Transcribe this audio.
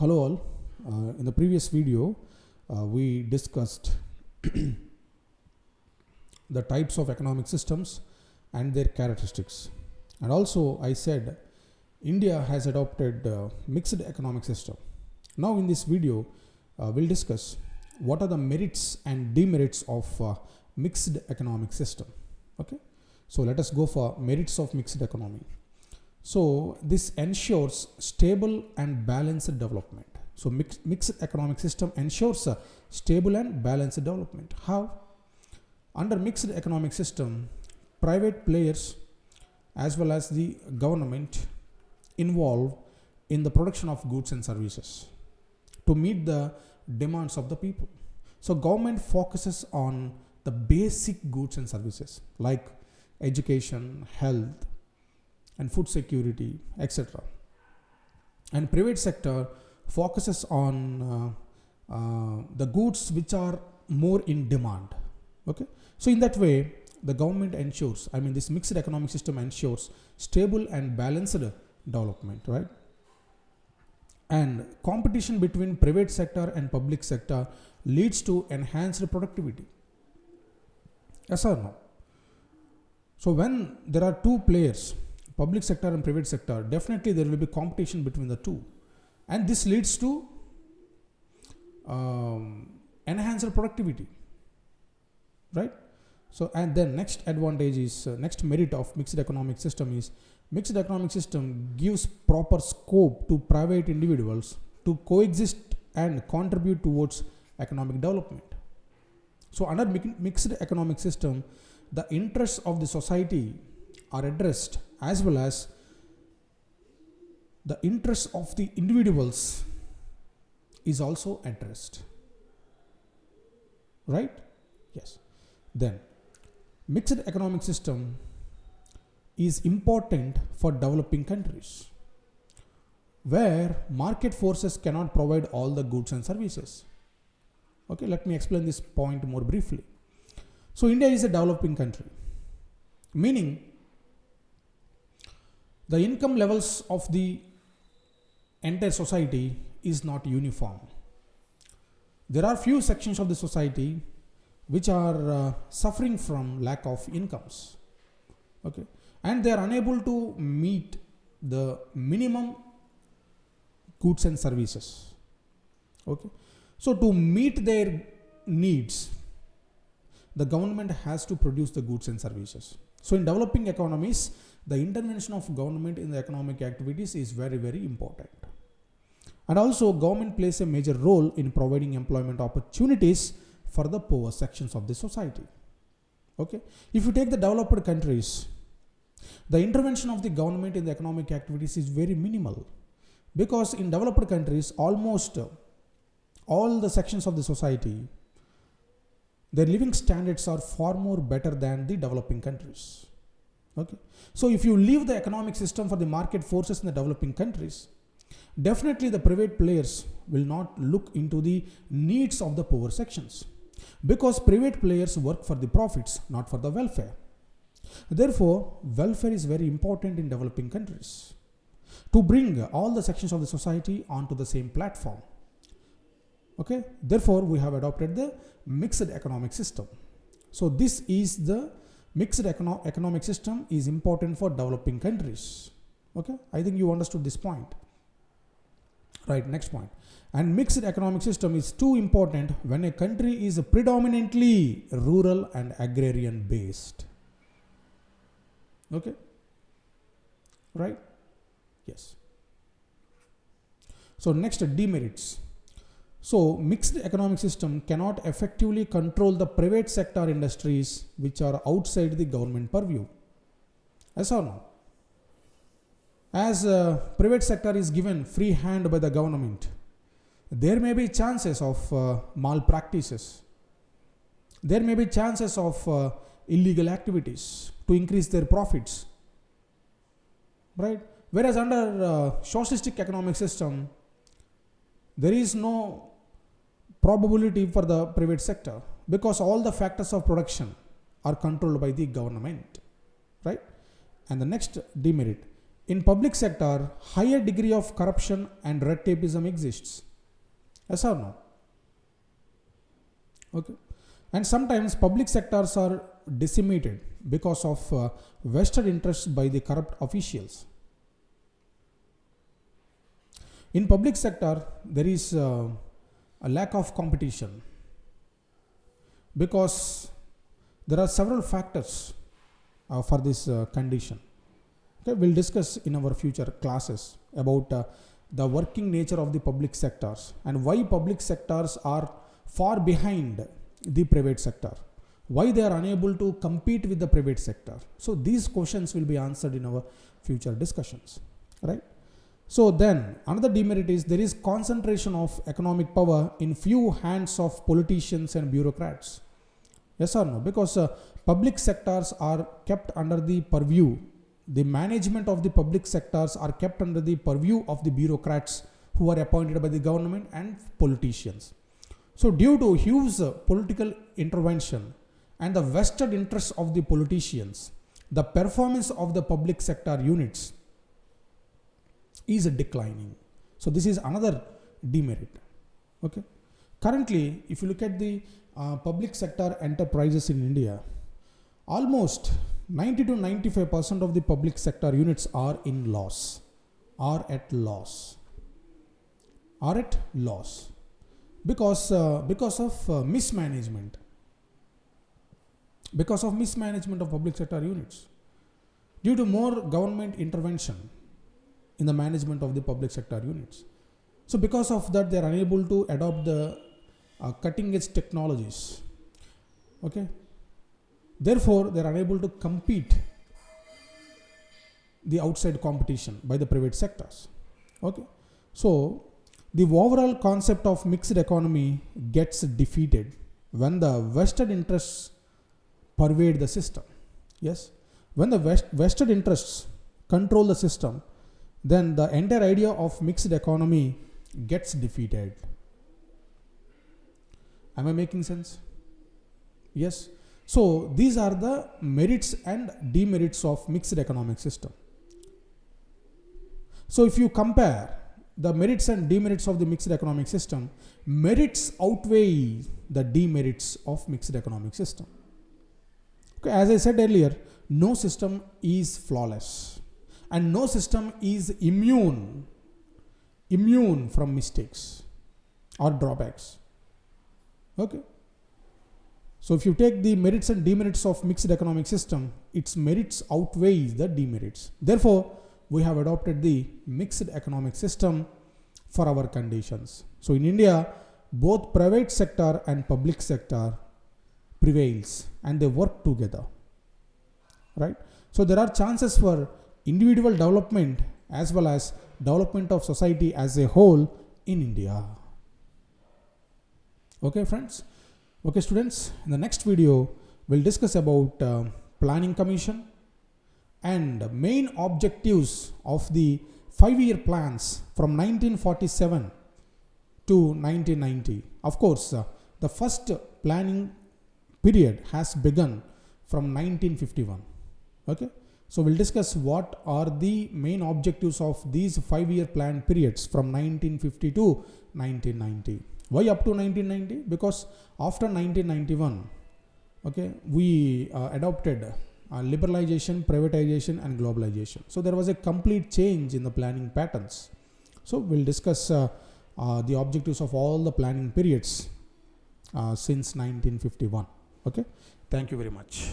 Hello all. In the previous video, we discussed the types of economic systems and their characteristics. And also I said India has adopted mixed economic system. Now in this video, we'll discuss what are the merits and demerits of mixed economic system. Okay. So let us go for merits of mixed economy. So this ensures stable and balanced development. So mixed economic system ensures a stable and balanced development. How? Under mixed economic system, private players as well as the government involved in the production of goods and services to meet the demands of the people. So government focuses on the basic goods and services like education, health, and food security, etc. And private sector focuses on the goods which are more in demand. Okay, so in that way the government ensures, this mixed economic system ensures stable and balanced development, right? And competition between private sector and public sector leads to enhanced productivity. Yes or no? So when there are two players, public sector and private sector, definitely there will be competition between the two, and this leads to enhanced productivity, right? So and then next advantage is next merit of mixed economic system is mixed economic system gives proper scope to private individuals to coexist and contribute towards economic development. So under mixed economic system, the interests of the society are addressed as well as the interests of the individuals is also addressed, right? Yes. Then mixed economic system is important for developing countries where market forces cannot provide all the goods and services. Okay, let me explain this point more briefly. So India is a developing country, meaning the income levels of the entire society is not uniform. There are few sections of the society which are suffering from lack of incomes. Okay, and they are unable to meet the minimum goods and services. Okay, so to meet their needs, the government has to produce the goods and services. So in developing economies, the intervention of government in the economic activities is very, very important. And also government plays a major role in providing employment opportunities for the poor sections of the society. Okay, if you take the developed countries, the intervention of the government in the economic activities is very minimal, because in developed countries almost all the sections of the society, their living standards are far more better than the developing countries. Okay, so if you leave the economic system for the market forces in the developing countries, definitely the private players will not look into the needs of the poor sections, because private players work for the profits, not for the welfare. Therefore, welfare is very important in developing countries to bring all the sections of the society onto the same platform. Okay, therefore we have adopted the mixed economic system. So this is the mixed economic system is important for developing countries. Okay, I think you understood this point. Right, next point. And mixed economic system is too important when a country is predominantly rural and agrarian based. Okay, right? Yes. So next, demerits. So mixed economic system cannot effectively control the private sector industries which are outside the government purview. Yes or no? As private sector is given free hand by the government, there may be chances of malpractices. There may be chances of illegal activities to increase their profits, right? Whereas under socialistic economic system, there is no probability for the private sector, because all the factors of production are controlled by the government, right? And the next demerit, in public sector, higher degree of corruption and red tapeism exists. Yes or no? Okay. And sometimes public sectors are decimated because of vested interests by the corrupt officials. In public sector, there is a lack of competition because there are several factors for this condition. Okay, we'll discuss in our future classes about the working nature of the public sectors and why public sectors are far behind the private sector, why they are unable to compete with the private sector. So these questions will be answered in our future discussions, right? So then another demerit is there is concentration of economic power in few hands of politicians and bureaucrats. Yes or no? Because public sectors are kept under the purview, the management of the public sectors are kept under the purview of the bureaucrats who are appointed by the government and politicians. So due to huge political intervention and the vested interests of the politicians, the performance of the public sector units is declining. So this is another demerit. Okay. Currently, if you look at the public sector enterprises in India, almost 90 to 95% of the public sector units are in loss, are at loss, because of mismanagement, of public sector units, due to more government intervention in the management of the public sector units. So because of that, they are unable to adopt the cutting edge technologies. Okay. Therefore, they are unable to compete the outside competition by the private sectors. Okay. So the overall concept of mixed economy gets defeated when the vested interests pervade the system. Yes. When the vested interests control the system, then the entire idea of mixed economy gets defeated. Am I making sense? Yes. So these are the merits and demerits of mixed economic system. So if you compare the merits and demerits of the mixed economic system, merits outweigh the demerits of mixed economic system. Okay, as I said earlier, no system is flawless and no system is immune from mistakes or drawbacks. Okay. So if you take the merits and demerits of mixed economic system, its merits outweigh the demerits. Therefore, we have adopted the mixed economic system for our conditions. So in India, both private sector and public sector prevails and they work together, right? So there are chances for individual development as well as development of society as a whole in India. Okay, friends. Okay, students, in the next video, we'll discuss about Planning Commission and main objectives of the 5-year plans from 1947 to 1990. Of course, the first planning period has begun from 1951. Okay, so we'll discuss what are the main objectives of these 5-year plan periods from 1950 to 1990. Why up to 1990? Because after 1991, okay, we adopted liberalization, privatization and globalization. So there was a complete change in the planning patterns. So we'll discuss the objectives of all the planning periods since 1951. Okay, thank you very much.